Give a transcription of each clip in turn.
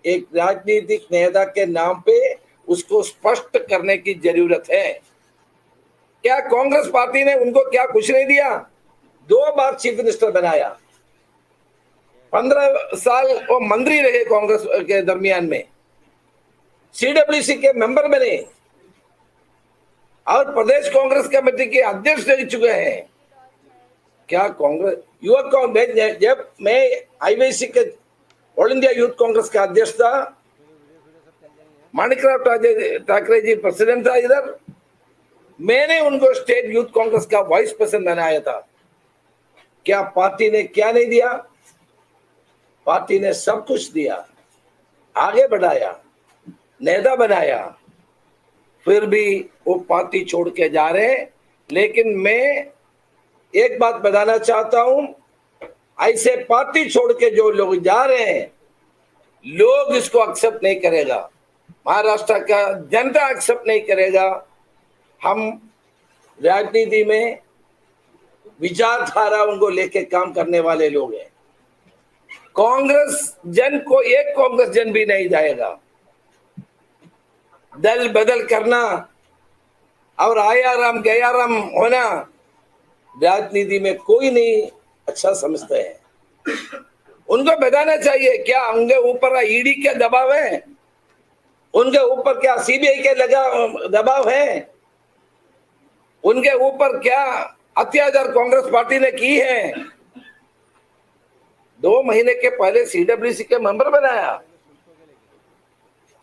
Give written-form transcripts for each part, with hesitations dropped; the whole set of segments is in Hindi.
एक राजनीतिक नेता के नाम पे उसको स्पष्ट करने की जरूरत है। क्या कांग्रेस पार्टी ने उनको क्या कुछ नहीं दिया? 2 बार चीफ मिनिस्टर बनाया, 15 साल वो मंत्री रहे कांग्रेस के दरमियान में, सीडब्ल्यूसी के मेंबर बने और प्रदेश कांग्रेस कमेटी के अध्यक्ष रह चुके हैं। क्या कांग्रेस युवक कांग्रेस, जब मैं आईवीसी के ऑल इंडिया यूथ कांग्रेस का अध्यक्ष था, माणिकराव ठाकरे जी प्रेसिडेंट था इधर, मैंने उनको स्टेट यूथ कांग्रेस का वाइस प्रेसिडेंट बनाया था। क्या पार्टी ने क्या नहीं दिया? पार्टी ने सब कुछ दिया, आगे बढ़ाया, नेता बनाया, फिर भी वो पार्टी छोड़ के जा रहे हैं। लेकिन मैं एक बात बताना चाहता हूं, ऐसे पार्टी छोड़ के जो लोग जा रहे हैं, लोग इसको एक्सेप्ट नहीं करेगा, महाराष्ट्र का जनता एक्सेप्ट नहीं करेगा। हम राजनीति में विचारधारा उनको लेके काम करने वाले लोग हैं। कांग्रेस जन को एक कांग्रेस जन भी नहीं जाएगा। दल बदल करना और आया राम गया राम होना राजनीति में कोई नहीं अच्छा समझते हैं। उनको बताना चाहिए क्या उनके ऊपर ईडी के दबाव है, उनके ऊपर क्या सीबीआई के दबाव है, उनके ऊपर क्या अत्याचार कांग्रेस पार्टी ने की है। 2 महीने के पहले सीडब्ल्यूसी के मेंबर बनाया।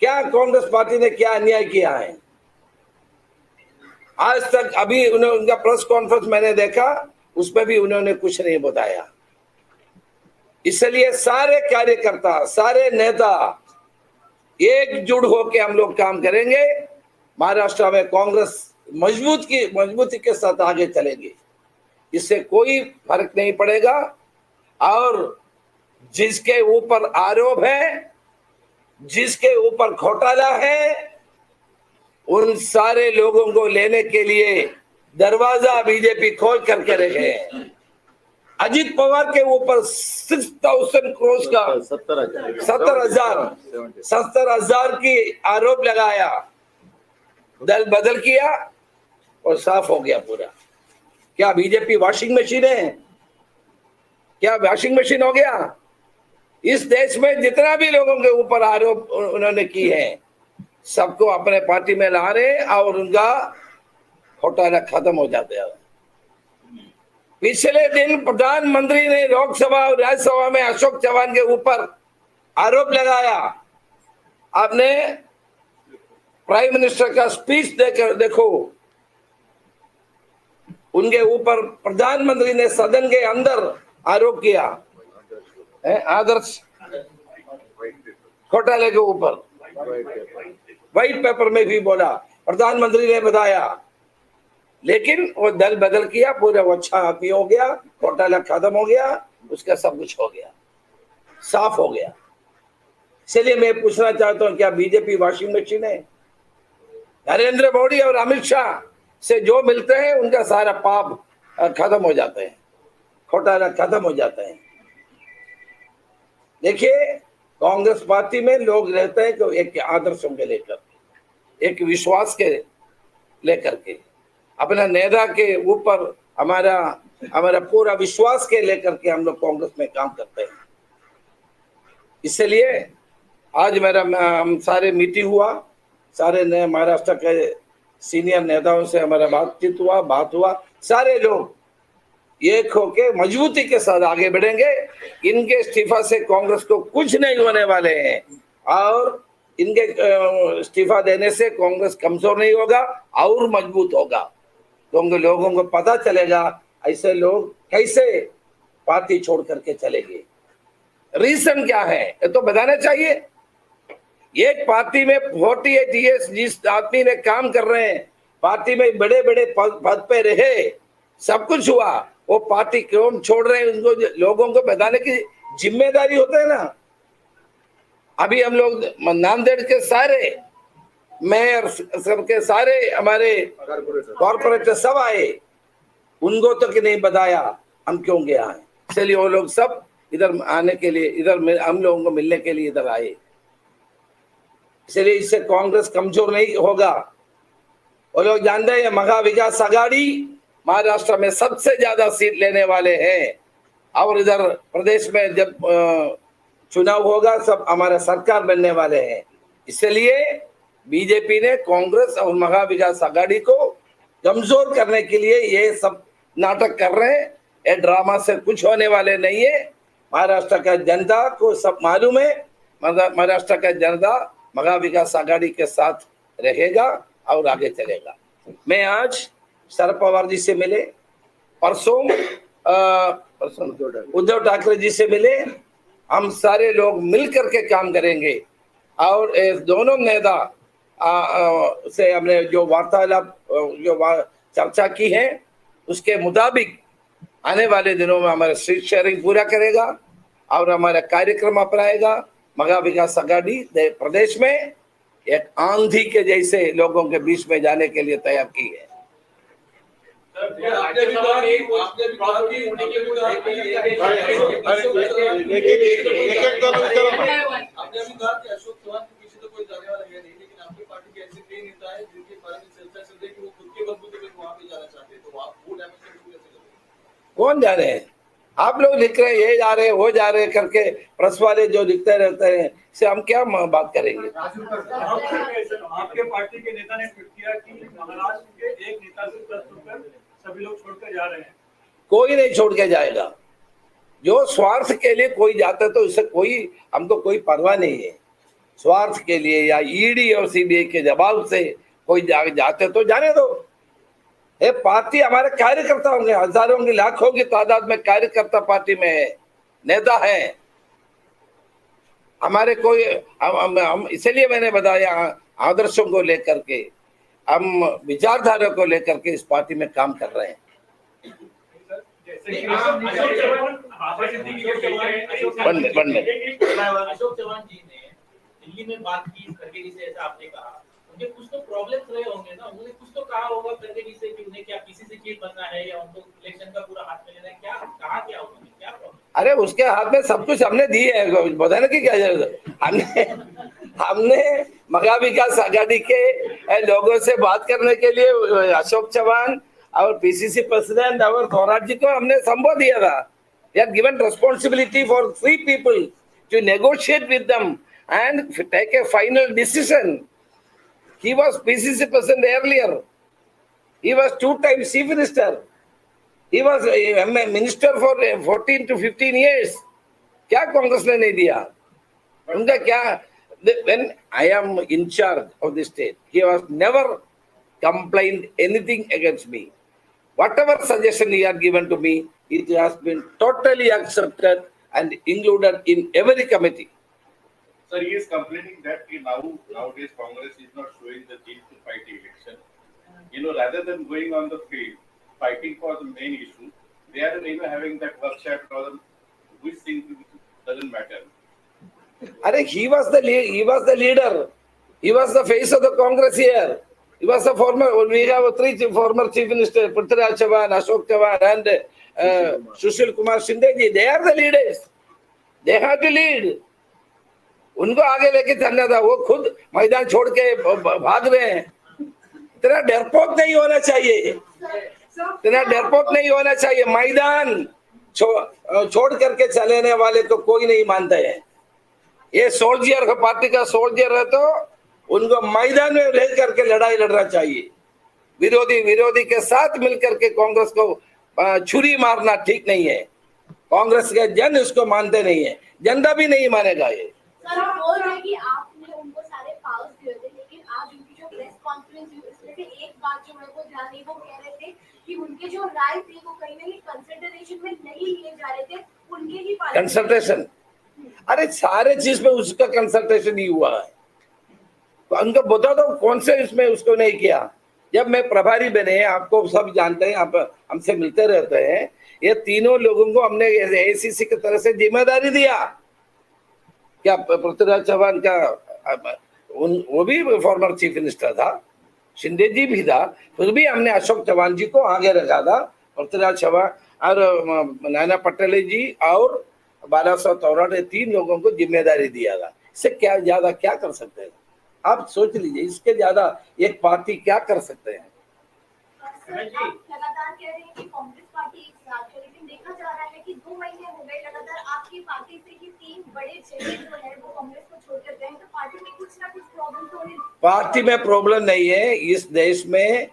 क्या कांग्रेस पार्टी ने क्या अन्याय किया है? आज तक अभी उनका प्रेस कॉन्फ्रेंस मैंने देखा, उसमें भी उन्होंने कुछ नहीं बताया। इसलिए सारे कार्यकर्ता, सारे नेता एकजुट होकर हम लोग काम करेंगे। महाराष्ट्र में कांग्रेस मजबूती के साथ आगे चलेगी, इससे कोई फर्क नहीं पड़ेगा। और जिसके ऊपर आरोप है, जिसके ऊपर घोटाला है, उन सारे लोगों को लेने के लिए दरवाजा बीजेपी खोल करके रखे हैं। अजित पवार के ऊपर 6,000 करोड़ का 70,000 की आरोप लगाया, दल बदल किया और साफ हो गया पूरा। क्या बीजेपी वॉशिंग मशीन है? क्या वॉशिंग मशीन हो गया? इस देश में जितना भी लोगों के ऊपर आरोप उन्होंने की है, सबको अपने पार्टी में ला रहे और उनका घोटाला खत्म हो जाता है। पिछले दिन प्रधानमंत्री ने लोकसभा और राज्यसभा में अशोक चव्हाण के ऊपर आरोप लगाया। आपने प्राइम मिनिस्टर का स्पीच देकर देखो, उनके ऊपर प्रधानमंत्री ने सदन के अंदर आरोप किया आदर्श घोटाले के ऊपर। व्हाइट पेपर में भी बोला, प्रधानमंत्री ने बताया, लेकिन वो दल बदल किया, पूरा अच्छा आदमी हो गया, घोटाला खत्म हो गया, उसका सब कुछ हो गया, साफ हो गया। इसलिए मैं पूछना चाहता हूं, क्या बीजेपी वॉशिंग मशीन है? नरेंद्र मोदी और अमित शाह से जो मिलते हैं उनका सारा पाप खत्म हो जाते हैं, घोटाला खत्म हो जाता है। देखिए, कांग्रेस पार्टी में लोग रहते हैं तो एक आदर्शों के लेकर, एक विश्वास के लेकर के, अपना नेता के ऊपर हमारा पूरा विश्वास के लेकर के हम लोग कांग्रेस में काम करते हैं। इसलिए आज हम सारे मीटिंग हुआ, सारे नए महाराष्ट्र के सीनियर नेताओं से हमारा बात हुआ। सारे लोग एक होके मजबूती के साथ आगे बढ़ेंगे। इनके इस्तीफा से कांग्रेस को कुछ नहीं होने वाले हैं और इनके इस्तीफा देने से कांग्रेस कमजोर नहीं होगा और मजबूत होगा। क्योंकि लोगों को पता चलेगा ऐसे लोग कैसे पार्टी छोड़ करके चलेंगे, रीजन क्या है ये तो बताना चाहिए। एक पार्टी में 48 ईयर्स जिस आदमी ने काम कर रहे हैं, पार्टी में बड़े बड़े पद पे रहे, सब कुछ हुआ, वो पार्टी क्यों छोड़ रहे हैं, उनको लोगों को बताने की जिम्मेदारी होता है ना। अभी हम लोग नांदेड़ के सारे मेयर सबके सारे हमारे कॉर्पोरेटर सब आए, उनको तो कि नहीं बताया हम क्यों गया है। इसलिए वो लोग सब इधर आने के लिए, इधर हम लोगों को मिलने के लिए इधर आए। इसलिए इससे कांग्रेस कमजोर नहीं होगा। वो लोग जानते हैं महा विकास आघाड़ी महाराष्ट्र में सबसे ज्यादा सीट लेने वाले हैं, और इधर प्रदेश में जब चुनाव होगा सब हमारा सरकार बनने वाले हैं। इसलिए बीजेपी ने कांग्रेस और महा विकास आघाड़ी को कमजोर करने के लिए ये सब नाटक कर रहे हैं। ये ड्रामा से कुछ होने वाले नहीं है। महाराष्ट्र का जनता को सब मालूम है, महाराष्ट्र का जनता महा विकास आघाड़ी के साथ रहेगा और आगे चलेगा। मैं आज शरद पवार जी से मिले, परसों उद्धव ठाकरे जी से मिले। हम सारे लोग मिलकर के काम करेंगे और दोनों नेता से हमने जो वार्तालाप चर्चा की है उसके मुताबिक आने वाले दिनों में हमारा सीट शेयरिंग पूरा करेगा और हमारा कार्यक्रम अपनाएगा। महा विकास आघाड़ी प्रदेश में एक आंधी के जैसे लोगों के बीच में जाने के लिए तैयार की है। आपने भी कहा कि अशोक चौहान के पीछे तो कोई जाने वाला है नहीं, लेकिन आपकी पार्टी के ऐसे कई नेता है जिनके बारे में चर्चा चल रही है कि वो खुद के बलबूते पे वहां पे जाना चाहते हैं, तो आप वो डायमेंशन कैसे करेंगे? कौन जा रहे हैं? आप लोग लिख रहे हैं ये जा रहे हैं वो जा रहे हैं करके, प्रेस वाले जो लिखते रहते हैं, इससे हम क्या बात करेंगे? आपके पार्टी के नेता ने ट्वीट किया कि महाराष्ट्र के एक नेता से 10 रुपए सभी लोग छोड़कर जा रहे हैं। कोई नहीं छोड़ के जाएगा। जो स्वार्थ के लिए कोई जाता तो इससे कोई हमको कोई परवाह नहीं है। स्वार्थ के लिए या ईडी और सीबीआई के दबाव से कोई जाते तो जाने दो। ये पार्टी हमारे कार्यकर्ता होंगे, हजारों की लाखों की तादाद में कार्यकर्ता पार्टी में है, नेता है हमारे। कोई हम इसलिए मैंने बताया आदर्शों को लेकर के, हम विचारधारा को लेकर के इस पार्टी में काम कर रहे हैं। अशोक चौहान जी ने दिल्ली में बात की खड़गेजी से, ऐसा आपने कहा, उनके कुछ तो प्रॉब्लम्स रहे होंगे ना, उन्होंने कुछ तो कहा होगा खड़गेजी से कि उन्हें क्या पीसीसी चीफ बनना है या उनको इलेक्शन का पूरा हाथ में लेना है, क्या कहा, क्या उन्होंने क्या प्रॉब्लम? अरे उसके हाथ में सब कुछ हमने दी है, बताने की क्या जरूरत है? हमने महा विकास आघाड़ी के लोगों से बात करने के लिए अशोक चौहान और पीसीसी प्रेसिडेंट और थोराट जी को हमने संबोध दिया था। They are given responsibility for 3 people to negotiate with them and take a final decision. He was PCC president earlier. He was 2 times chief minister. He was a minister for 14 to 15 years. क्या कांग्रेस ने नहीं दिया उनका? क्या when I am in charge of the state, he was never complained anything against me. Whatever suggestion he had given to me, it has been totally accepted and included in every committee. Sir, he is complaining that nowadays Congress is not showing the zeal to fight election. Rather than going on the field, fighting for the main issue, they are having that workshop or which thing doesn't matter. He was the leader. He was the face of the Congress here. He was the we have 3 former chief ministers, Prithviraj Chauhan, Ashok Chauhan and Sushil Kumar Shinde ji. They are the leaders. They have to lead. उनको आगे लेके चलना था, वो खुद मैदान छोड़ के भाग रहे हैं। इतना डरपोक नहीं होना चाहिए, इतना डरपोक नहीं होना चाहिए। मैदान छोड़ करके चलने वाले तो कोई नहीं मानता है। ये सोल्जर पार्टी का सोल्जर है तो उनको मैदान में रह करके लड़ाई लड़ना चाहिए। विरोधी के साथ मिलकर के कांग्रेस को छुरी मारना ठीक नहीं है। कांग्रेस के जन इसको मानते नहीं है, जनता भी नहीं मानेगा ये। सर, आप बोल रहे हैं कि आपने उनको सारे पावर्स दिए थे, लेकिन आज उनकी जो प्रेस कॉन्फ्रेंस हुई उसमें से एक बात जो मेरे को ध्यान नहीं, वो कह रहे थे कि उनके जो राय थे वो कहीं ना कहीं कंसिडरेशन में नहीं लिए जा रहे थे, उनके ही कंसल्टेशन। अरे सारे चीज में उसका कंसल्टेशन ही हुआ है, तो उनको बता दो कौन से इसमें उसको नहीं किया। जब मैं प्रभारी बने, आपको सब जानते हैं, आप हमसे मिलते रहते हैं, ये तीनों लोगों को हमने एसीसी की तरफ से जिम्मेदारी दिया। क्या पृथ्वीराज चौहान का वो भी फॉर्मर चीफ मिनिस्टर था, शिंदे जी भी था, फिर भी हमने अशोक चौहान जी को आगे रखा था। पृथ्वीराज चौहान और नाना पटेल जी और बाला साहब थोराट 3 लोगों को जिम्मेदारी दिया था। इससे क्या ज्यादा क्या कर सकते हैं? आप सोच लीजिए, इसके ज्यादा एक पार्टी क्या कर सकते हैं। सर, आप लगातार कह रहे हैं कि कांग्रेस पार्टी एक साथ है, लेकिन देखा जा रहा है कि 2 महीने हो गए लगातार आपकी पार्टी से कि 3 बड़े चेहरे जो है वो कांग्रेस को छोड़कर गए हैं, तो पार्टी में कुछ ना कुछ प्रॉब्लम तो होनी। पार्टी में प्रॉब्लम नहीं है, इस देश में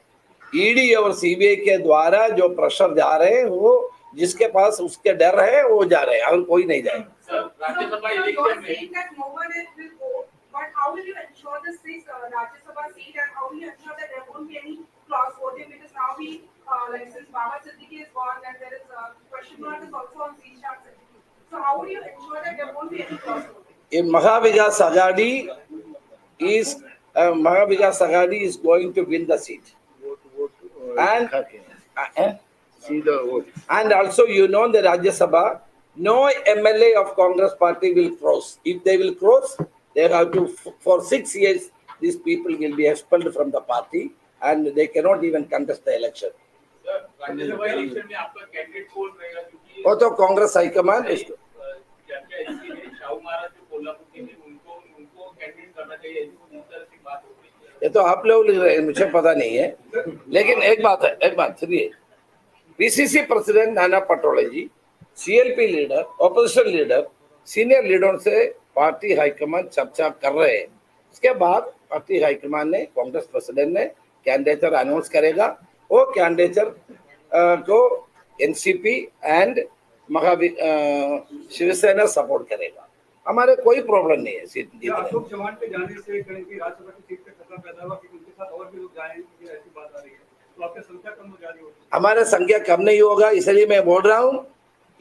ईडी और सीबीआई के द्वारा जो प्रेशर जा रहे हैं, वो जिसके पास उसके डर है वो जा रहे हैं, और कोई नहीं जाएगा। Sir, Rajya Sabha So, election you're में saying that no one will go, but how will you ensure the 6 Rajya Sabha seat, and how will you ensure that there won't be any cross voting, because now we like since Baba Siddiqui is gone and there is a question mark is also on Zishan Siddiqui. So how will you ensure that there won't be any cross voting? In Mahavikas Aghadi is going to win the seat. And also, you know, the Rajya Sabha, no MLA of Congress party will cross. If they will cross, they have to, for 6 years, these people will be expelled from the party and they cannot even contest the election. Sir, Rajya Sabha election में आपका कैंडिडेट कौन रहेगा, क्योंकि वो तो कांग्रेस हाईकमान इसको चर्चा इसलिए शाहू महाराज जो कोल्हापुर के थे उनको कैंडिडेट करना चाहिए, इस तरह की बात हो रही है। ये तो आप लोग लिख रहे हैं, मुझे पता नहीं है, लेकिन एक बात सुनिए, PCC president Nana Patole ji, CLP leader, opposition leader, senior लीडरों से पार्टी हाईकमान चर्चा कर रहे हैं। इसके बाद पार्टी हाईकमान ने, कांग्रेस प्रेसिडेंट ने कैंडिडेटर अनाउंस करेगा, वो कैंडिडेटर को एनसीपी एंड शिवसेना सपोर्ट करेगा। हमारे कोई प्रॉब्लम नहीं है सीट क्या जीतने। अशोक चौहान के जाने से कहीं की राज्यसभा की सीट पे खतरा पैदा हुआ कि उनके साथ और भी लोग जाएंगे, ऐसी बात आ रही है, तो आपकी संख्या कम हो जा रही होगी। हमारा संख्या कम नहीं होगा, इसलिए मैं बोल रहा हूँ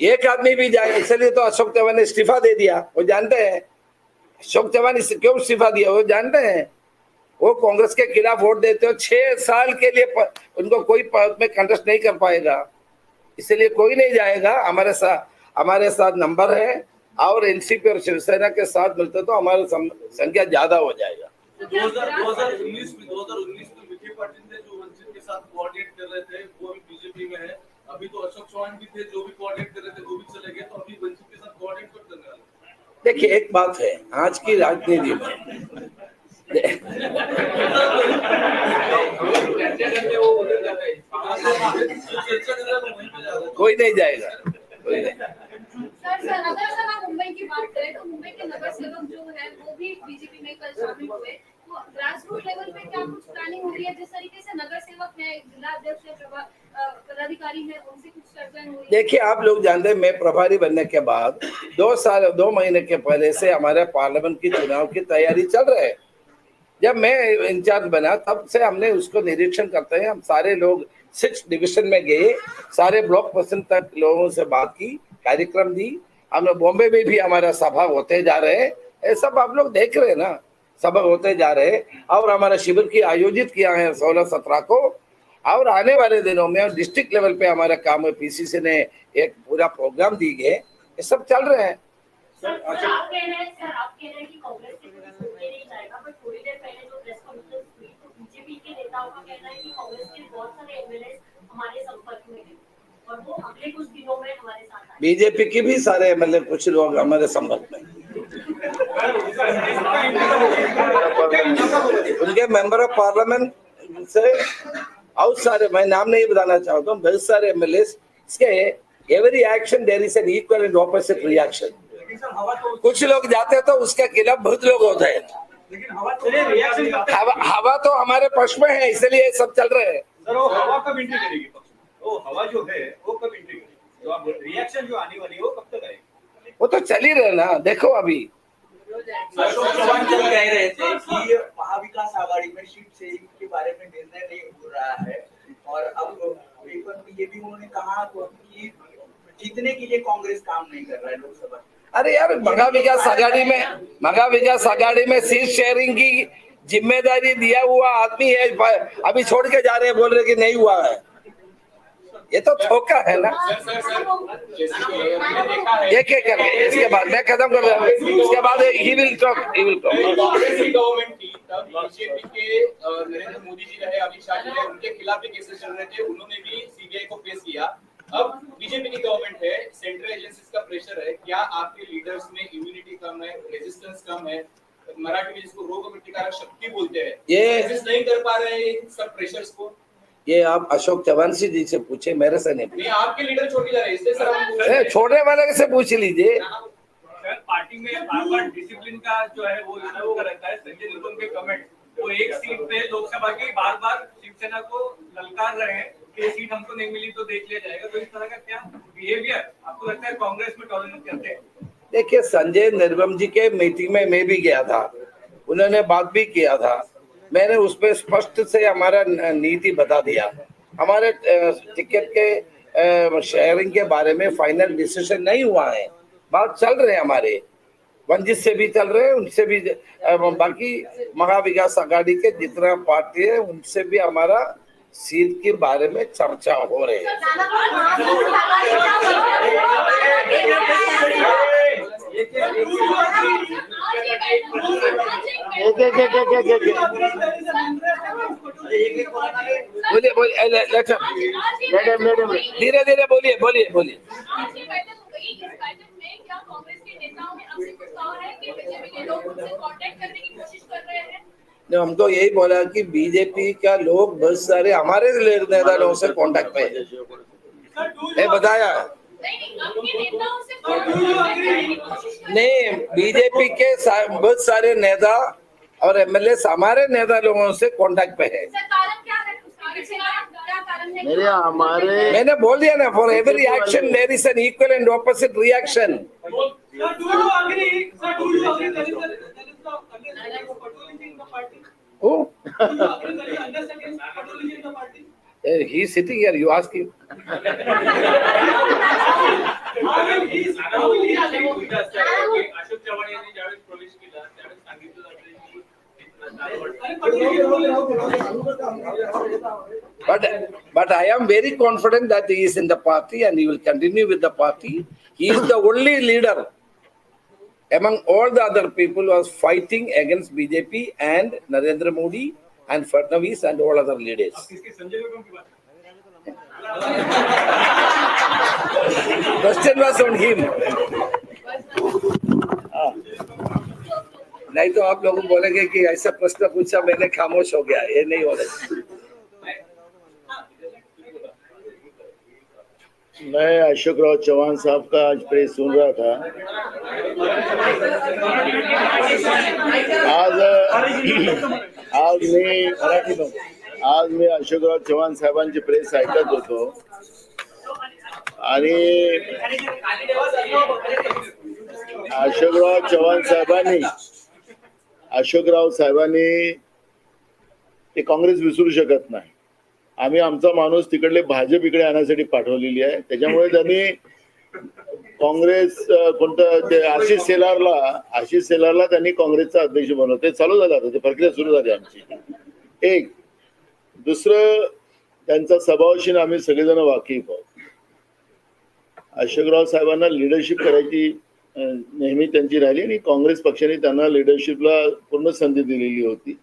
एक आदमी भी जाए, इसलिए तो अशोक चौहान ने इस्तीफा दे दिया। वो जानते हैं अशोक चौहान क्यों इस्तीफा दिया, वो जानते हैं। वो कांग्रेस के खिलाफ वोट देते हो, 6 साल के लिए उनको कोई पद में कंटेस्ट नहीं कर पाएगा, इसलिए कोई नहीं जाएगा। हमारे साथ नंबर है, और एनसीपी और शिवसेना के साथ मिलते तो हमारी संख्या ज्यादा हो जाएगा। 2019 में विजय पाटिल थे जो वंचित के साथ कोऑर्डिनेट कर रहे थे, वो भी बीजेपी में है। अभी तो अशोक चौहान भी थे जो भी कोऑर्डिनेट कर रहे थे, वो भी चले गए, तो अभी वंचित के साथ कोऑर्डिनेट कौन करने वाला है? देखिए, एक बात है आज की राजनीति में चर्चा करते वो बदल जाता है। चर्चा कर रहे हैं तो वहीं पे जा रहे हैं। कोई नहीं जाएगा, कोई नहीं। सर, अगर हम मुंबई की बात करें तो मुंबई के नगर सेवक जो है वो भी बीजेपी में कल शामिल हुए। तो ग्रास रूट लेवल पे क्या कुछ प्लानिंग हो रही है, जिस तरीके से नगर सेवक है, जिला अध्यक्ष है, पदाधिकारी है, उनसे कुछ चर्चा हो रही है? देखिए, आप लोग जानते हैं, मैं प्रभारी बनने के बाद 2 महीने के पहले से हमारे पार्लियामेंट की चुनाव की तैयारी चल रही है। जब मैं इंचार्ज बना तब से हमने उसको निरीक्षण करते हैं। हम सारे लोग 6 डिवीजन में गए, सारे ब्लॉक प्रेसिडेंट तक लोगों से बात की, कार्यक्रम दी। हम बॉम्बे में भी हमारा सभा होते जा रहे हैं, ये सब आप लोग देख रहे हैं ना, सभा होते जा रहे हैं। और हमारा शिविर की आयोजित किया है 16-17 को, और आने वाले दिनों में डिस्ट्रिक्ट लेवल पे हमारा काम है। पीसीसी ने एक पूरा प्रोग्राम दी गए, ये सब चल रहे हैं। सर, आप कह रहे हैं कि कांग्रेस के कुछ होने नहीं जाएगा, पर थोड़ी देर पहले जो प्रेस कॉन्फ्रेंस हुई तो बीजेपी के नेताओं का कहना है कि कांग्रेस के बहुत सारे एमएलए हमारे संपर्क में हैं और वो अगले कुछ दिनों में हमारे साथ आएंगे। बीजेपी की भी सारे एमएलए कुछ लोग हमारे संपर्क में, उनके मेंबर ऑफ पार्लियामेंट से, और सारे, मैं नाम नहीं बताना चाहता हूँ, बहुत सारे एमएलए इसके every action there is an equal and opposite reaction. लेकिन सर हवा तो कुछ लोग जाते तो उसके खिलाफ बहुत लोग होते हैं। लेकिन हवा तो रिएक्शन हवा तो हमारे पक्ष में है, इसलिए सब चल रहे हैं। सर वो हवा कब एंट्री करेगी पक्ष में? वो हवा जो है वो कब एंट्री करेगी? जो आप रिएक्शन जो आने वाली है वो कब तक आएगी? वो तो चल ही रहे ना, देखो अभी अशोक चौहान कल कह रहे थे कि महाविकास आघाड़ी में सीट शेयरिंग के बारे में निर्णय नहीं हो रहा है, और अब पेपर में ये भी उन्होंने कहा कि जीतने के लिए कांग्रेस काम नहीं कर रहा है लोकसभा। अरे यार, महाविकास आघाड़ी में सीट शेयरिंग की जिम्मेदारी दिया हुआ आदमी है, अभी छोड़ के जा रहे हैं, बोल रहे कि नहीं हुआ है। ये तो धोखा है ना। एक करके इसके बाद मैं खत्म कर रहा हूँ, इसके बाद ही विल टॉक। कांग्रेस की गवर्नमेंट थी तब बीजेपी के नरेंद्र मोदी जी रहे, अमित शाह जी रहे, उनके खिलाफ भी केसेस चल रहे थे, उन्होंने भी सीबीआई को फेस किया। अब बीजेपी की गवर्नमेंट है, सेंट्रल एजेंसीज का प्रेशर है, क्या आपके लीडर्स में इम्यूनिटी कम है, रेजिस्टेंस कम है, मराठी में जिसको रोग प्रतिकारक शक्ति बोलते हैं, ये कोशिश नहीं कर पा रहे हैं सब प्रेशर्स को। ये आप अशोक चौहानसी जी से पूछे, मेरे से नहीं नहीं, आपके लीडर छोड़ के जा रहे हैं, इसलिए सर हम पूछ रहे पूछे। हैं। छोड़ने वाले से पूछ लीजिए। सर पार्टी में बार बार डिसिप्लिन का जो है वो इशू का रहता है। संजय निरुपम के कमेंट, वो एक सीट पे लोकसभा की बार बार शिवसेना को ललकार रहे हैं कि सीट हमको नहीं मिली तो देख लिया जाएगा। तो इस तरह का क्या बिहेवियर आपको लगता है कांग्रेस में टॉलरेट करते हैं? देखिए, संजय निरुपम जी के मीटिंग में मैं भी गया था, उन्होंने बात भी किया था। मैंने उस पर स्पष्ट से हमारा नीति बता दिया। हमारे टिकट के शेयरिंग के बारे में फाइनल डिसीजन नहीं हुआ है, बात चल रहे हैं हमारे वंचित से भी चल रहे हैं, उनसे भी बाकी महाविकास आघाड़ी के जितना पार्टी है उनसे भी हमारा सीट के बारे में चर्चा हो रही है। बोलिए बोलिए, धीरे धीरे बोलिए बोलिए बोलिए। हम तो यही बोला कि बीजेपी का लोग बहुत सारे हमारे नेताओं से कांटेक्ट पे है, बताया नहीं। बीजेपी के बहुत सारे नेता और एमएलए हमारे नेता लोगों से कांटेक्ट पे है। मेरे हमारे मैंने बोल दिया ना, for every action there is an equal and opposite reaction. He is sitting here. You ask him. Ashok Chavan यांनी ज्यावेळेस प्रवेश केला त्यावेळेस सांगितलं जातं But I am very confident that he is in the party and he will continue with the party. He is the only leader among all the other people who was fighting against BJP and Narendra Modi and Fadnavis and all other leaders. Question was on him. नहीं तो आप लोग बोलेंगे कि ऐसा प्रश्न पूछा मैंने खामोश हो गया, ये नहीं हो रहा। मैं अशोकराव चौहान साहब का आज प्रेस सुन रहा था। आज मी अशोकराव चव्हाण साहेबांची प्रेस ऐकत होतो आणि अशोकराव साहेबांनी ते काँग्रेस विसरू शकत नाही। आम्ही आमचा माणूस तिकडले भाजप इकडे आणण्यासाठी पाठवलेली आहे। त्याच्यामुळे त्यांनी काँग्रेस कोणतं ते आशिष सेलारला त्यांनी काँग्रेसचा अध्यक्ष बनवलं। ते चालू झालं आता, ते प्रक्रिया सुरू झाली आमची। एक दुसरं त्यांचा स्वभावाशी आम्ही सगळेजण वाकिफ आहोत। अशोकराव साहेबांना लिडरशिप करायची नेहमी त्यांची राहिली आणि काँग्रेस पक्षाने त्यांना लिडरशिपला पूर्ण संधी दिलेली होती।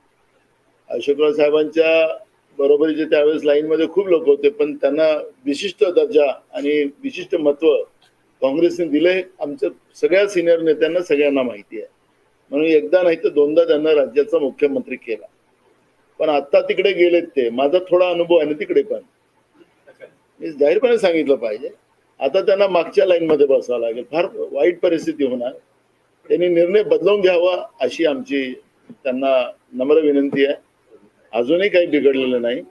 अशोकराव साहेबांच्या बरोबरीचे त्यावेळेस लाईनमध्ये खूप लोक होते, पण त्यांना विशिष्ट दर्जा आणि विशिष्ट महत्त्व काँग्रेसने दिले। आमच्या सगळ्या सिनियर नेत्यांना सगळ्यांना माहिती आहे, म्हणून एकदा नाही तर दोनदा त्यांना राज्याचा मुख्यमंत्री केला। पण आता तिकडे गेलेत ते, माझा थोडा अनुभव आहे ना तिकडे, पण मी जाहीरपणे सांगितलं पाहिजे आता त्यांना मागच्या लाईनमध्ये बसावं लागेल। फार वाईट परिस्थिती होणार, त्यांनी निर्णय बदलून घ्यावा अशी आमची त्यांना नम्र विनंती आहे। अजूनही काही बिघडलेलं नाही,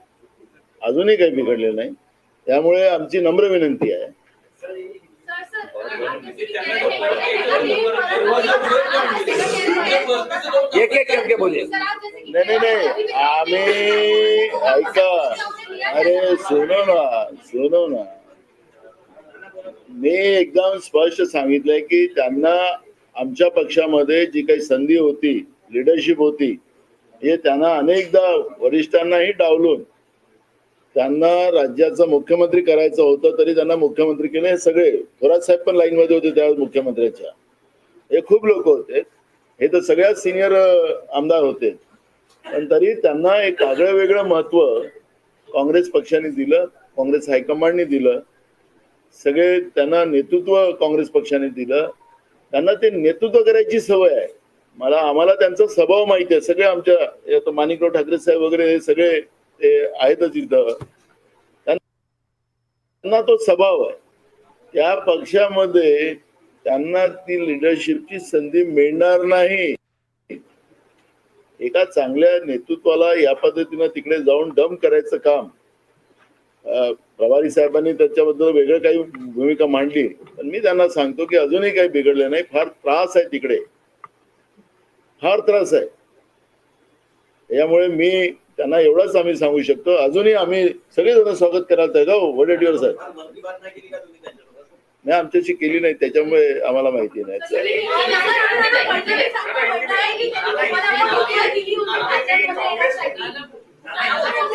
त्यामुळे आमची नम्र विनंती आहे। एक एक करके बोलिए। नाही आम्ही ऐका, अरे सुनो ना मी एकदम स्पष्ट सांगितलंय की त्यांना आमच्या पक्षामध्ये जी काही संधी होती, लिडरशिप होती, हे त्यांना अनेकदा वरिष्ठांनाही डावलून त्यांना राज्याचा मुख्यमंत्री करायचं होतं, तरी त्यांना मुख्यमंत्री केले। सगळे थोरात साहेब पण लाईन मध्ये होते त्यावेळेस मुख्यमंत्र्याच्या, हे खूप लोक होते, हे तर सगळ्यात सिनियर आमदार होते, पण तरी त्यांना एक आगळं वेगळं महत्व काँग्रेस पक्षाने दिलं, काँग्रेस हायकमांडने दिलं, सगळे त्यांना नेतृत्व काँग्रेस पक्षाने दिलं। त्यांना ते नेतृत्व करायची सवय आहे, आम्हाला त्यांचा स्वभाव माहिती आहे. सगळे आमच्या माणिकराव ठाकरे साहेब वगैरे हे सगळे ते आहेतच इथं. त्यांना तो स्वभाव आहे. त्या पक्षामध्ये त्यांना ती लिडरशिपची संधी मिळणार नाही. एका चांगल्या नेतृत्वाला या पद्धतीनं तिकडे जाऊन डम करायचं काम प्रभारी साहेबांनी त्याच्याबद्दल वेगळं काही भूमिका मांडली, पण मी त्यांना सांगतो की अजूनही काही बिघडलं नाही. फार त्रास आहे तिकडे, फार त्रास आहे. यामुळे मी त्यांना एवढंच आम्ही सांगू शकतो, अजूनही आम्ही सगळेजण स्वागत करायला तयार आहोत. What it your sir? नाही, आमच्याशी केली नाही, त्याच्यामुळे आम्हाला माहिती नाही.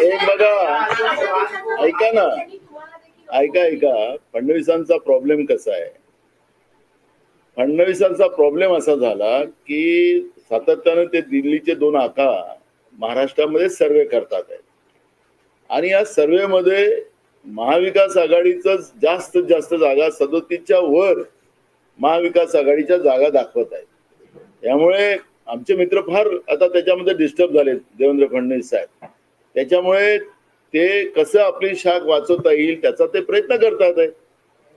एक बघा, ऐका फडणवीसांचा प्रॉब्लेम कसा आहे. फडणवीसांचा प्रॉब्लेम असा झाला की सातत्याने ते दिल्लीचे 2 आका महाराष्ट्रामध्ये सर्वे करतात आहेत आणि या सर्वेमध्ये महाविकास आघाडीचं जास्तीत जास्त जागा 37च्या वर महाविकास आघाडीच्या जागा दाखवत आहेत. त्यामुळे आमचे मित्र फार आता त्याच्यामध्ये डिस्टर्ब झाले, देवेंद्र फडणवीस साहेब. त्याच्यामुळे ते कसं आपली शाख वाचवता येईल त्याचा ते प्रयत्न करतात आहे.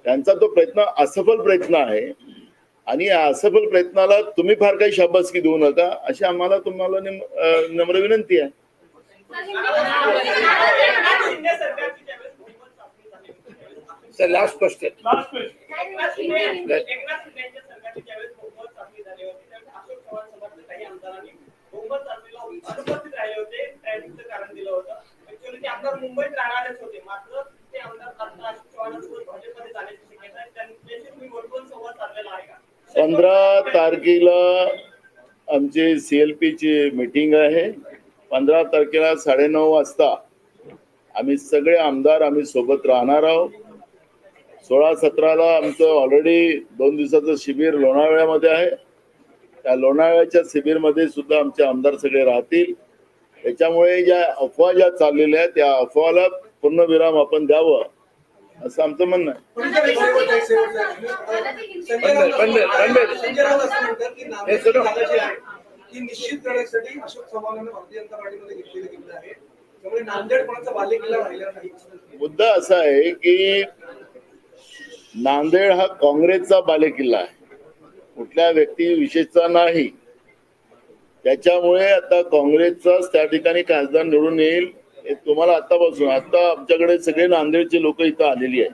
त्यांचा तो प्रयत्न असफल प्रयत्न आहे आणि या असफल प्रयत्नाला तुम्ही फार काही शाबासकी देऊ नका अशी आम्हाला तुम्हाला नम्र विनंती आहे. Sir last question. मुंबईत राहणारच होते, मात्र ते आमदार अशोक चव्हाणांसोबत भाजपमध्ये जाण्याची शक्यता आहे. त्यांच्याशी तुम्ही वरतून संवाद साधलेला आहे का? 15 तारखेला आमची CLP ची मीटिंग आहे. 15 तारखेला 9:30 वाजता आम्ही सगळे आमदार आम्ही सोबत राहणार आहोत. 16-17ला आमचं ऑलरेडी 2 दिवसाचं शिबिर लोणावळ्यामध्ये आहे. त्या लोणावळ्याच्या शिबिरमध्ये सुद्धा आमचे आमदार सगळे राहतील. त्याच्यामुळे ज्या अफवा ज्या चाललेल्या आहेत त्या अफवाला पूर्णविराम आपण द्यावं असं आमचं म्हणणं आहे. निश्चित करण्यासाठी अशोक चव्हाणांना भारतीय जनता पार्टीमध्ये घेतलेले गेले आहे. त्यामुळे नांदेड कोणाचा बालेकिल्ला राहिला नाही. मुद्दा असा आहे की नांदेड हा काँग्रेसचा बालेकिल्ला आहे, कुठल्या व्यक्ती विशेषचा नाही. त्याच्यामुळे आता काँग्रेसचाच त्या ठिकाणी खासदार निवडून येईल हे तुम्हाला आतापासून. आता आमच्याकडे सगळे नांदेडचे लोक इथं आलेली आहेत.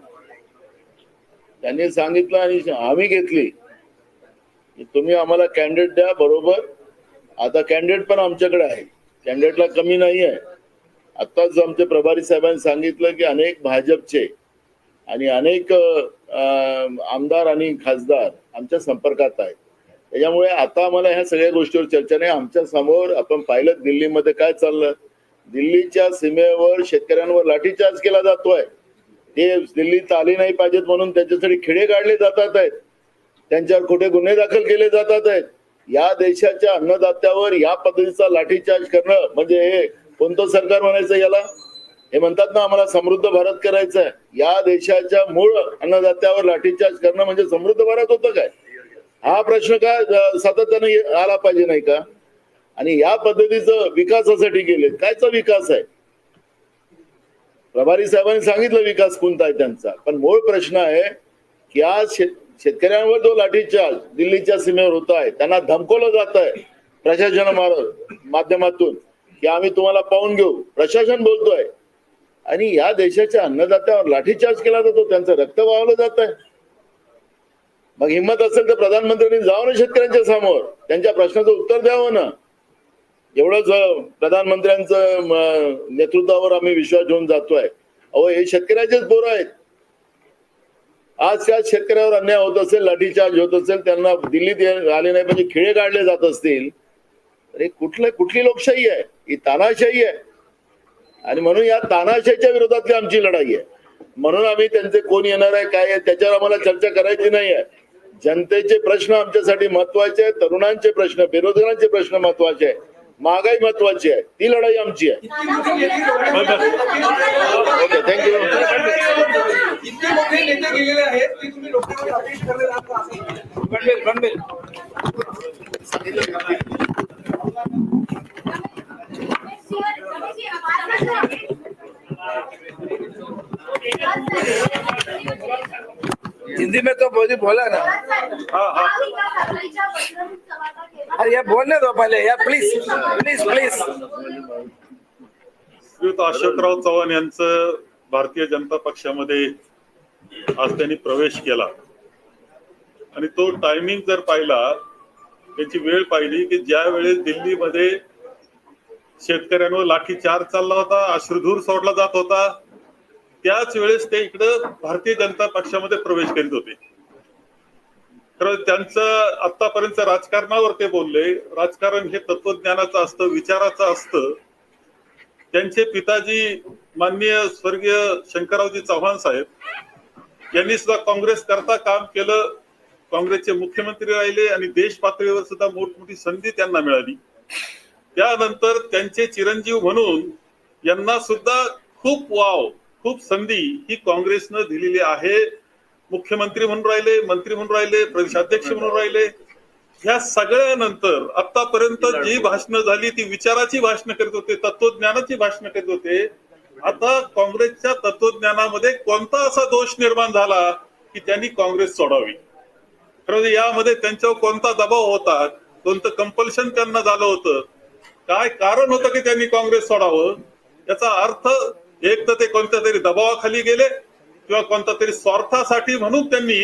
त्यांनी सांगितलं आणि आम्ही घेतली की तुम्ही आम्हाला कॅन्डिडेट द्या. बरोबर, आता कॅन्डिडेट पण आमच्याकडे आहे, कॅन्डिडेटला कमी नाही आहे. आताच आमचे प्रभारी साहेबांनी सांगितलं की अनेक भाजपचे आणि अनेक आमदार आणि खासदार आमच्या संपर्कात आहेत. त्याच्यामुळे आता आम्हाला ह्या सगळ्या गोष्टीवर चर्चा नाही. आमच्या समोर आपण पाहिलं दिल्लीमध्ये काय चाललं. दिल्लीच्या सीमेवर शेतकऱ्यांवर लाठीचार्ज केला जातोय. ते दिल्लीत आले नाही पाहिजेत म्हणून त्याच्यासाठी खेडे काढले जातात आहेत, त्यांच्यावर खोटे गुन्हे दाखल केले जातात आहेत. या देशाच्या अन्नदात्यावर या पद्धतीचा लाठीचार्ज करणं म्हणजे हे कोणतं सरकार म्हणायचं याला? हे म्हणतात ना आम्हाला समृद्ध भारत करायचं आहे. या देशाच्या मूळ अन्नदात्यावर लाठीचार्ज करणं म्हणजे समृद्ध भारत होतं काय? हा प्रश्न का सातत्याने आला पाहिजे नाही का? आणि या पद्धतीचं विकासासाठी गेले. कायचा विकास आहे? प्रभारी साहेबांनी सांगितलं विकास कोणता आहे त्यांचा, पण मूळ प्रश्न आहे की आज शेतकऱ्यांवर जो लाठीचार्ज दिल्लीच्या सीमेवर होत आहे, त्यांना धमकवलं जात आहे प्रशासन माध्यमातून की आम्ही तुम्हाला पाहून घेऊ. प्रशासन बोलतोय आणि या देशाच्या अन्नदात्यावर लाठीचार्ज केला जातो, त्यांचं रक्त वाहवलं जात आहे. मग हिंमत असेल तर प्रधानमंत्र्यांनी जावं ना शेतकऱ्यांच्या समोर, त्यांच्या प्रश्नाचं उत्तर द्यावं ना. एवढंच प्रधानमंत्र्यांचं नेतृत्वावर आम्ही विश्वास ठेवून जातोय. अहो हे शेतकऱ्याचेच पोरं आहेत. आज त्या शेतकऱ्यावर अन्याय होत असेल, लाठीचार्ज होत असेल, त्यांना दिल्लीत आले नाही म्हणजे खेडे काढले जात असतील, तर कुठली लोकशाही आहे? ही तानाशाही आहे. आणि म्हणून या तानाशाहीच्या विरोधातली आमची लढाई आहे. म्हणून आम्ही त्यांचे कोण येणार आहे काय आहे त्याच्यावर आम्हाला चर्चा करायची नाही आहे. जनतेचे प्रश्न आमच्यासाठी महत्वाचे आहेत, तरुणांचे प्रश्न, बेरोजगारांचे प्रश्न महत्वाचे आहेत. महागाई महत्वाची आहे, ती लढाई आमची आहे. इतकी मोठी नेते ओके, थँक्यू. इतके मोठे नेते गेलेले आहेत की तुम्ही लोकांना अपेक्षा करले आहात का असं? रणबीर हिंदी में तो बोला ना. हाँ. अरे यार बोलने दो पहले यार, प्लीज प्लीज प्लीज. श्रीयुत अशोकराव चव्हाण यांचं भारतीय जनता पक्षामध्ये आज त्यांनी प्रवेश केला आणि तो टायमिंग जर पाहिला, त्याची वेळ पाहिली की ज्या वेळेस दिल्लीमध्ये शेतकऱ्यांवर लाठीचार्ज चालला होता, अश्रुधूर सोडला जात होता, त्याच वेळेस ते इकडं भारतीय जनता पक्षामध्ये प्रवेश करीत होते. तर त्यांचं आतापर्यंत राजकारणावर ते बोलले. राजकारण हे तत्वज्ञानाचं असतं, विचाराचं असतं. त्यांचे पिताजी माननीय स्वर्गीय शंकररावजी चव्हाण साहेब यांनी सुद्धा काँग्रेस करता काम केलं, काँग्रेसचे मुख्यमंत्री राहिले आणि देश पातळीवर सुद्धा मोठमोठी संधी त्यांना मिळाली. त्यानंतर त्यांचे चिरंजीव म्हणून यांना सुद्धा खूप संधी ही काँग्रेसनं दिलेली आहे. मुख्यमंत्री म्हणून राहिले, मंत्री म्हणून राहिले, प्रदेशाध्यक्ष म्हणून राहिले. ह्या सगळ्यानंतर आतापर्यंत जी भाषणं झाली ती विचाराची भाषणं करत होते, तत्वज्ञानाची भाषणं करत होते. आता काँग्रेसच्या तत्वज्ञानामध्ये कोणता असा दोष निर्माण झाला की त्यांनी काँग्रेस सोडावी? खरं यामध्ये त्यांच्यावर कोणता दबाव होता, कोणतं कंपल्शन त्यांना झालं होतं, काय कारण होतं की त्यांनी काँग्रेस सोडावं? याचा अर्थ एक तर ते कोणत्या तरी दबावाखाली गेले किंवा कोणत्या तरी स्वार्थासाठी म्हणून त्यांनी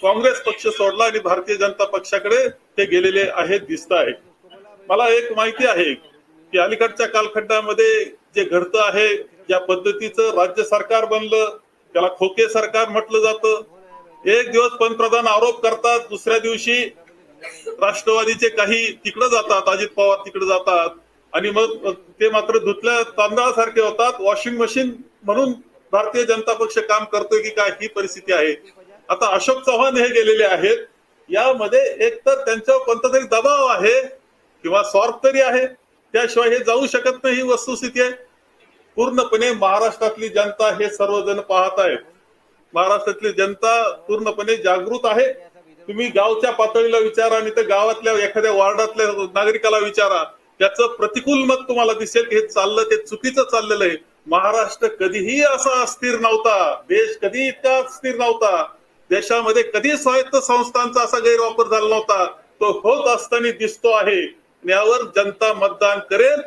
काँग्रेस पक्ष सोडला आणि भारतीय जनता पक्षाकडे ते गेलेले आहेत दिसत आहे. मला एक माहिती आहे की अलीकडच्या कालखंडामध्ये जे घडतं आहे, ज्या पद्धतीचं राज्य सरकार बनलं त्याला खोके सरकार म्हटलं जातं. एक दिवस पंतप्रधान आरोप करतात, दुसऱ्या दिवशी राष्ट्रवादीचे काही तिकडे जातात, अजित पवार तिकडे जातात आणि मग ते मात्र धुतल्या तांदळासारखे होतात. वॉशिंग मशीन म्हणून भारतीय जनता पक्ष काम करतोय की काय, ही परिस्थिती आहे. आता अशोक चव्हाण हे गेलेले आहेत, यामध्ये एकतर त्यांच्यावर कोणता तरी दबाव आहे किंवा स्वार्थ तरी आहे, त्याशिवाय हे जाऊ शकत नाही, ही वस्तुस्थिती आहे. पूर्णपणे महाराष्ट्रातली जनता हे सर्वजण पाहत आहेत. महाराष्ट्रातली जनता पूर्णपणे जागृत आहे. तुम्ही गावच्या पातळीला विचारा आणि तर गावातल्या एखाद्या वार्डातल्या नागरिकाला विचारा, त्याचं प्रतिकूल मत तुम्हाला दिसेल की हे चाललं ते चुकीचं चाललेलं आहे. महाराष्ट्र कधीही असा अस्थिर नव्हता, देश कधी इतका अस्थिर नव्हता, देशामध्ये कधी स्वायत्त संस्थांचा असा गैरवापर झाला नव्हता. तो होत असताना दिसतो आहे. यावर जनता मतदान करेल.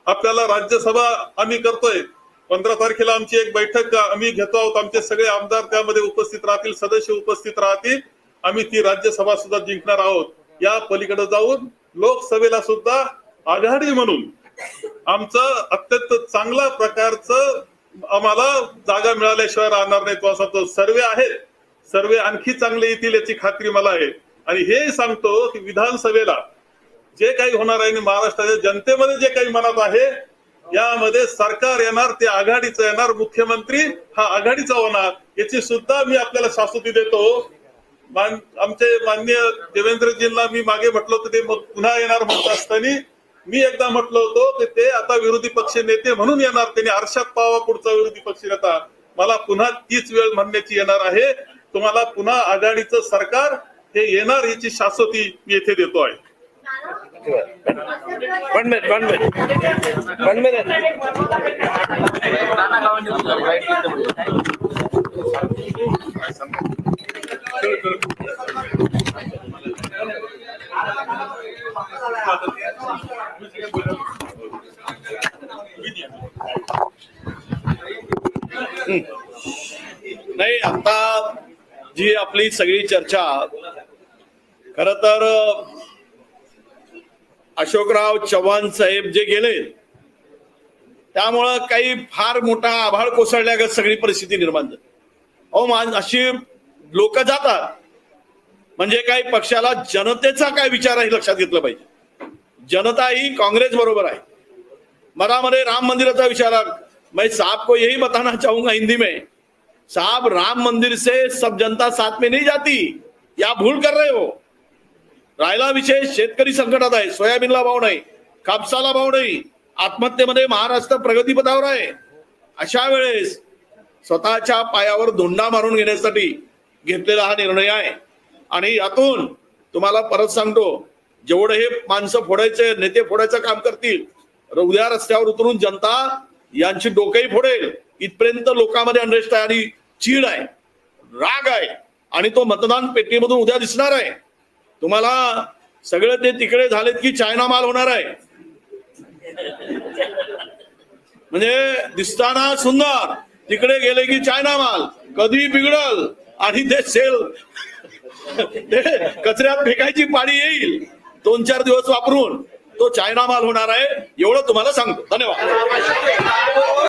आपल्याला राज्यसभा आम्ही करतोय, 15 तारखेला आमची एक बैठक आम्ही घेतो आहोत. आमचे सगळे आमदार त्यामध्ये उपस्थित राहतील, सदस्य उपस्थित राहतील. आम्ही ती राज्यसभा सुद्धा जिंकणार आहोत. या पलीकडे जाऊन लोकसभेला सुद्धा आघाडी म्हणून आमचं अत्यंत चांगल्या प्रकारचं आम्हाला जागा मिळाल्याशिवाय राहणार नाही. तो असा तो सर्वे आहे, सर्वे आणखी चांगले येतील याची खात्री मला आहे. आणि हे सांगतो की विधानसभेला जे काही होणार आहे, महाराष्ट्राच्या जनतेमध्ये जे काही मनात आहे, यामध्ये सरकार येणार, ते आघाडीचं येणार, मुख्यमंत्री हा आघाडीचा होणार, याची सुद्धा मी आपल्याला शाश्वती देतो. आमचे माननीय देवेंद्रजींना मी मागे म्हटलं होतं ते मग पुन्हा येणार म्हणत असताना मी एकदा म्हटलं होतो की ते आता विरोधी पक्ष नेते म्हणून येणार, त्यांनी आरशात पाहावा पुढचा विरोधी पक्ष नेता. मला पुन्हा तीच वेळ म्हणण्याची येणार आहे. तुम्हाला पुन्हा आघाडीचं सरकार हे येणार याची शाश्वती मी येथे देतो आहे. One minute. नाही, आता जी आपली सगळी चर्चा खर तर अशोकराव चव्हाण साहेब जे गेले त्यामुळं काही फार मोठा आभाळ कोसळल्यागत सगळी परिस्थिती निर्माण झाली. अहो, अशी लोक जातात म्हणजे काही पक्षाला जनतेचा काय विचार आहे लक्षात घेतलं पाहिजे. जनता ही कांग्रेस बरोबर आहे. मरामध्ये राम मंदिराचा विचार, मैं साहब को यही बताना चाहूंगा हिंदी में, साहब राम मंदिर से सब जनता साथ में नहीं जाती, या भूल कर रहे हो. राहिला विषय शेतकरी संकटात आहे, सोयाबीनला भाव नाही, कापसाला भाव नाही, आत्महत्येमध्ये महाराष्ट्र प्रगतीपथावर आहे. अशा वेळेस स्वतःच्या पायावर धोंडा मारून घेण्यासाठी घेतलेला हा निर्णय आहे. आणि यातून तुम्हाला परत सांगतो, जेवढे हे माणसं फोडायचे, नेते फोडायचं काम करतील, उद्या रस्त्यावर उतरून जनता यांची डोकेही फोडेल. इथपर्यंत लोकांमध्ये अनरेस्ट आहे आणि चीड आहे, राग आहे, आणि तो मतदान पेटीमधून उद्या दिसणार आहे. तुम्हाला सगळे ते तिकडे झालेत की चायना माल होणार आहे. म्हणजे दिसताना सुंदर, तिकडे गेले की चायना माल, कधी बिघडल आणि ते सेल ते कचऱ्यात फेकायची पाळी येईल. 2-4 दिवस वापरून तो चायना माल होणार आहे, एवढं तुम्हाला सांगतो. धन्यवाद.